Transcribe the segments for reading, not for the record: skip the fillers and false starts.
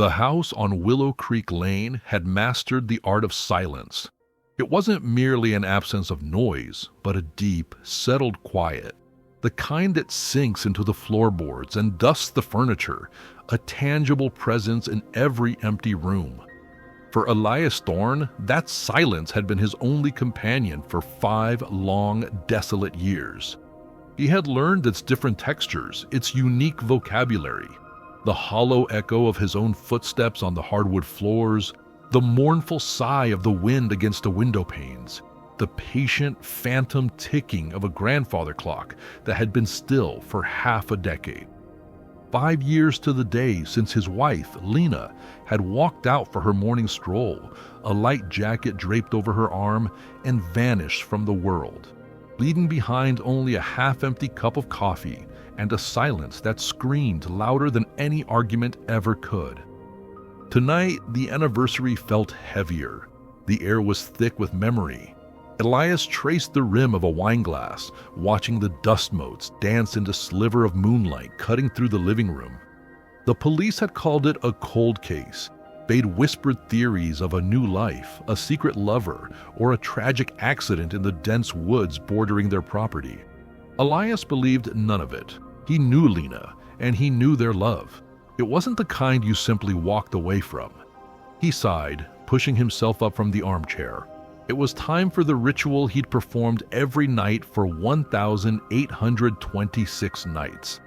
The house on Willow Creek Lane had mastered the art of silence. It wasn't merely an absence of noise, but a deep, settled quiet, the kind that sinks into the floorboards and dusts the furniture, a tangible presence in every empty room. For Elias Thorne, that silence had been his only companion for 5 long, desolate years. He had learned its different textures, its unique vocabulary, the hollow echo of his own footsteps on the hardwood floors, the mournful sigh of the wind against the window panes, the patient, phantom ticking of a grandfather clock that had been still for half a decade. 5 years to the day since his wife, Lena, had walked out for her morning stroll, a light jacket draped over her arm, and vanished from the world, leaving behind only a half-empty cup of coffee and a silence that screamed louder than any argument ever could. Tonight, the anniversary felt heavier. The air was thick with memory. Elias traced the rim of a wineglass, watching the dust motes dance in the sliver of moonlight cutting through the living room. The police had called it a cold case, made whispered theories of a new life, a secret lover, or a tragic accident in the dense woods bordering their property. Elias believed none of it. He knew Lena, and he knew their love. It wasn't the kind you simply walked away from. He sighed, pushing himself up from the armchair. It was time for the ritual he'd performed every night for 1,826 nights.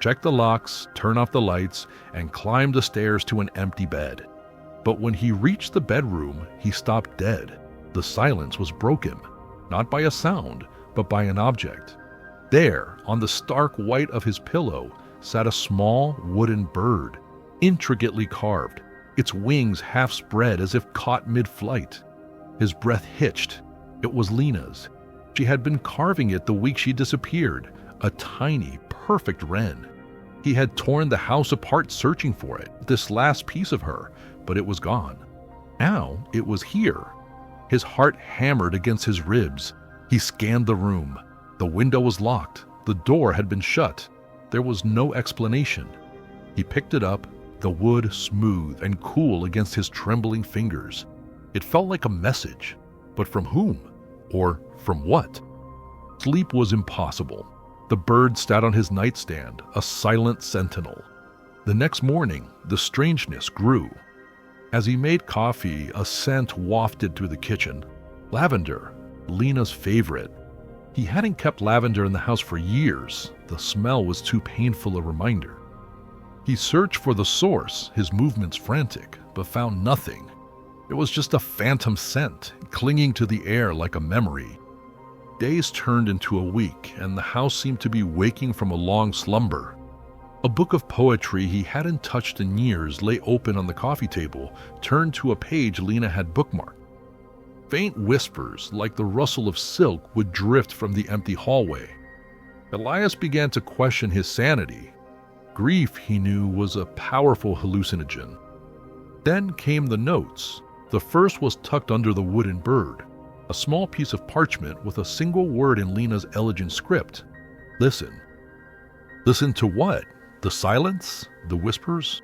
Check the locks, turn off the lights, and climb the stairs to an empty bed. But when he reached the bedroom, he stopped dead. The silence was broken, not by a sound, but by an object. There, on the stark white of his pillow, sat a small wooden bird, intricately carved, its wings half spread as if caught mid-flight. His breath hitched. It was Lena's. She had been carving it the week she disappeared, a tiny, perfect wren. He had torn the house apart searching for it, this last piece of her, but it was gone. Now it was here. His heart hammered against his ribs. He scanned the room. The window was locked. The door had been shut. There was no explanation. He picked it up, the wood smooth and cool against his trembling fingers. It felt like a message, but from whom? Or from what? Sleep was impossible. The bird sat on his nightstand, a silent sentinel. The next morning, the strangeness grew. As he made coffee, a scent wafted through the kitchen. Lavender, Lena's favorite. He hadn't kept lavender in the house for years. The smell was too painful a reminder. He searched for the source, his movements frantic, but found nothing. It was just a phantom scent, clinging to the air like a memory. Days turned into a week, and the house seemed to be waking from a long slumber. A book of poetry he hadn't touched in years lay open on the coffee table, turned to a page Lena had bookmarked. Faint whispers, like the rustle of silk, would drift from the empty hallway. Elias began to question his sanity. Grief, he knew, was a powerful hallucinogen. Then came the notes. The first was tucked under the wooden bird, a small piece of parchment with a single word in Lena's elegant script. Listen. Listen to what? The silence? The whispers?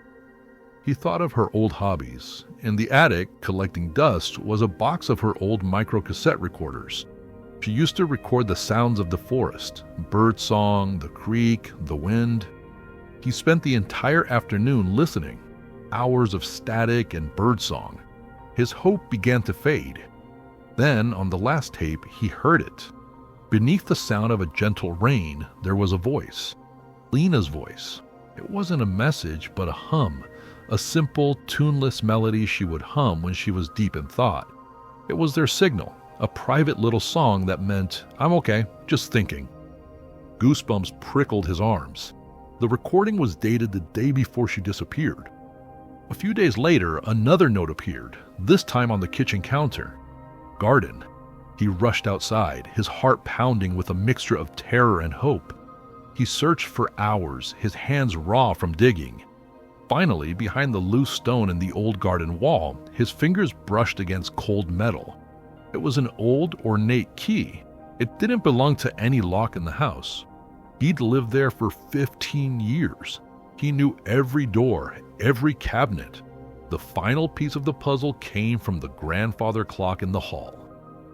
He thought of her old hobbies. In the attic, collecting dust, was a box of her old microcassette recorders. She used to record the sounds of the forest, birdsong, the creek, the wind. He spent the entire afternoon listening, hours of static and birdsong. His hope began to fade. Then, on the last tape, he heard it. Beneath the sound of a gentle rain, there was a voice. Lena's voice. It wasn't a message, but a hum. A simple, tuneless melody she would hum when she was deep in thought. It was their signal, a private little song that meant, "I'm okay, just thinking." Goosebumps prickled his arms. The recording was dated the day before she disappeared. A few days later, another note appeared, this time on the kitchen counter. Garden. He rushed outside, his heart pounding with a mixture of terror and hope. He searched for hours, his hands raw from digging. Finally, behind the loose stone in the old garden wall, his fingers brushed against cold metal. It was an old, ornate key. It didn't belong to any lock in the house. He'd lived there for 15 years. He knew every door, every cabinet. The final piece of the puzzle came from the grandfather clock in the hall.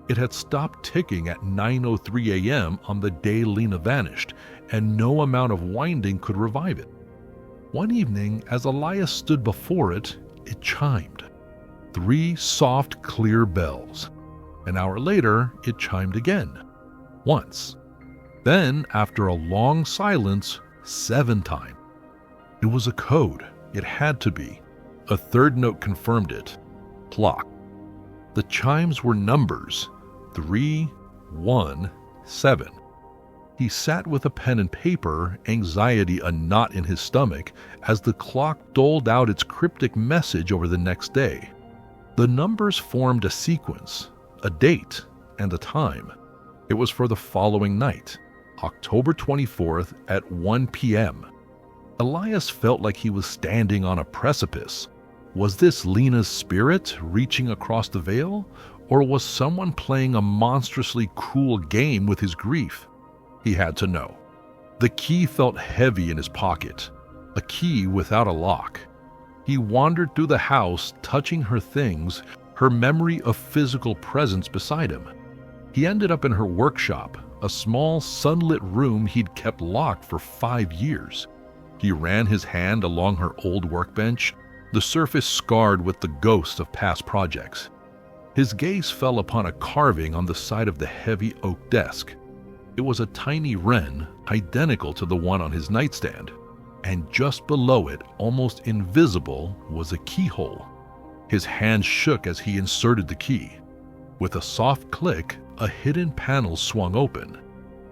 It had stopped ticking at 9:03 a.m. on the day Lena vanished, and no amount of winding could revive it. One evening, as Elias stood before it, it chimed. 3 soft, clear bells. An hour later, it chimed again. Once. Then, after a long silence, 7 times. It was a code. It had to be. A third note confirmed it. Clock. The chimes were numbers. 3, 1, 7. He sat with a pen and paper, anxiety a knot in his stomach, as the clock doled out its cryptic message over the next day. The numbers formed a sequence, a date, and a time. It was for the following night, October 24th at 1 p.m. Elias felt like he was standing on a precipice. Was this Lena's spirit reaching across the veil, or was someone playing a monstrously cruel game with his grief? He had to know. The key felt heavy in his pocket, a key without a lock. He wandered through the house, touching her things, her memory of physical presence beside him. He ended up in her workshop, a small sunlit room he'd kept locked for 5 years. He ran his hand along her old workbench, the surface scarred with the ghosts of past projects. His gaze fell upon a carving on the side of the heavy oak desk. It was a tiny wren, identical to the one on his nightstand, and just below it, almost invisible, was a keyhole. His hand shook as he inserted the key. With a soft click, a hidden panel swung open.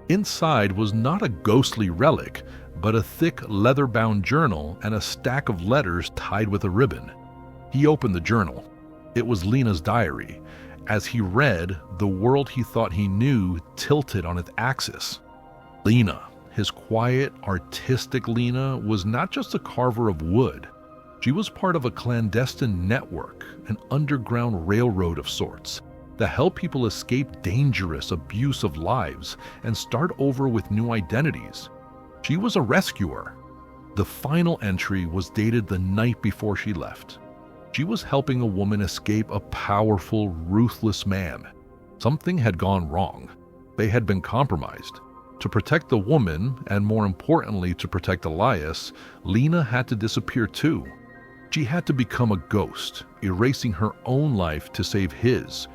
Inside was not a ghostly relic, but a thick leather-bound journal and a stack of letters tied with a ribbon. He opened the journal. It was Lena's diary. As he read, the world he thought he knew tilted on its axis. Lena, his quiet, artistic Lena, was not just a carver of wood. She was part of a clandestine network, an underground railroad of sorts, that helped people escape dangerous, abusive lives and start over with new identities. She was a rescuer. The final entry was dated the night before she left. She was helping a woman escape a powerful, ruthless man. Something had gone wrong. They had been compromised. To protect the woman, and more importantly to protect Elias, Lena had to disappear too. She had to become a ghost, erasing her own life to save his.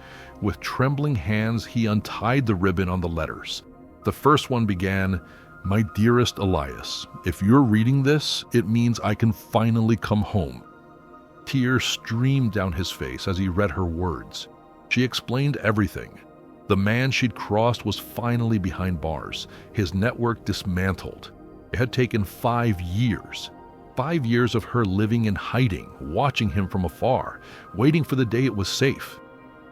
With trembling hands, he untied the ribbon on the letters. The first one began, "My dearest Elias, if you're reading this, it means I can finally come home." Tears streamed down his face as he read her words. She explained everything. The man she'd crossed was finally behind bars, his network dismantled. It had taken 5 years. 5 years of her living in hiding, watching him from afar, waiting for the day it was safe.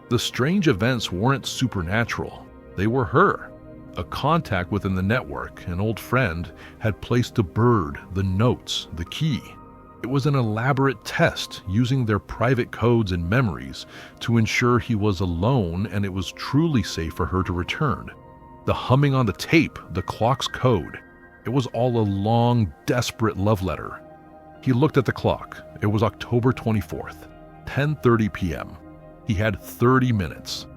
The strange events weren't supernatural. They were her. A contact within the network, an old friend, had placed the bird, the notes, the key. It was an elaborate test using their private codes and memories to ensure he was alone and it was truly safe for her to return. The humming on the tape, the clock's code. It was all a long, desperate love letter. He looked at the clock. It was October 24th, 10:30 p.m. He had 30 minutes.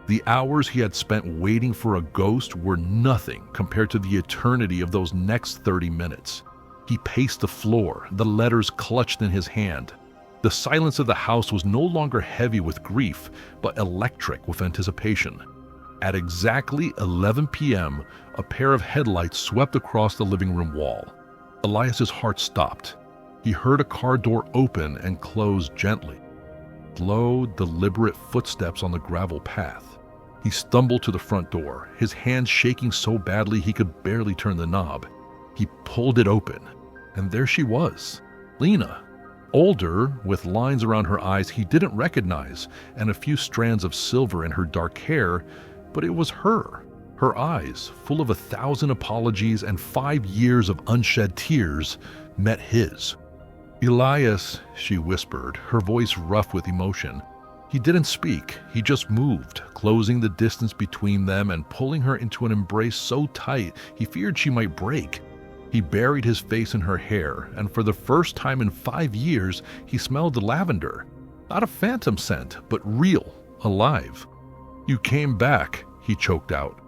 The hours he had spent waiting for a ghost were nothing compared to the eternity of those next 30 minutes. He paced the floor, the letters clutched in his hand. The silence of the house was no longer heavy with grief, but electric with anticipation. At exactly 11 p.m., a pair of headlights swept across the living room wall. Elias's heart stopped. He heard a car door open and close gently. Slow, deliberate footsteps on the gravel path. He stumbled to the front door, his hands shaking so badly he could barely turn the knob. He pulled it open. And there she was, Lena. Older, with lines around her eyes he didn't recognize, and a few strands of silver in her dark hair, but it was her. Her eyes, full of 1,000 apologies and 5 years of unshed tears, met his. "Elias," she whispered, her voice rough with emotion. He didn't speak, he just moved, closing the distance between them and pulling her into an embrace so tight he feared she might break. He buried his face in her hair, and for the first time in 5 years, he smelled lavender. Not a phantom scent, but real, alive. "You came back," he choked out.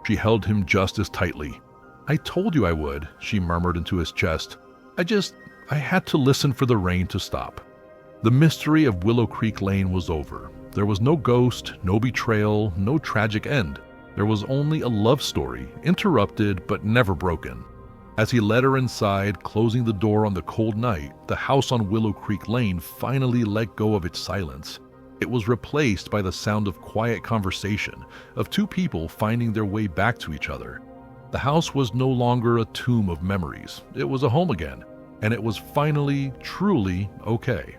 She held him just as tightly. "I told you I would," she murmured into his chest. I had to listen for the rain to stop." The mystery of Willow Creek Lane was over. There was no ghost, no betrayal, no tragic end. There was only a love story, interrupted but never broken. As he led her inside, closing the door on the cold night, the house on Willow Creek Lane finally let go of its silence. It was replaced by the sound of quiet conversation, of two people finding their way back to each other. The house was no longer a tomb of memories. It was a home again, and it was finally, truly okay.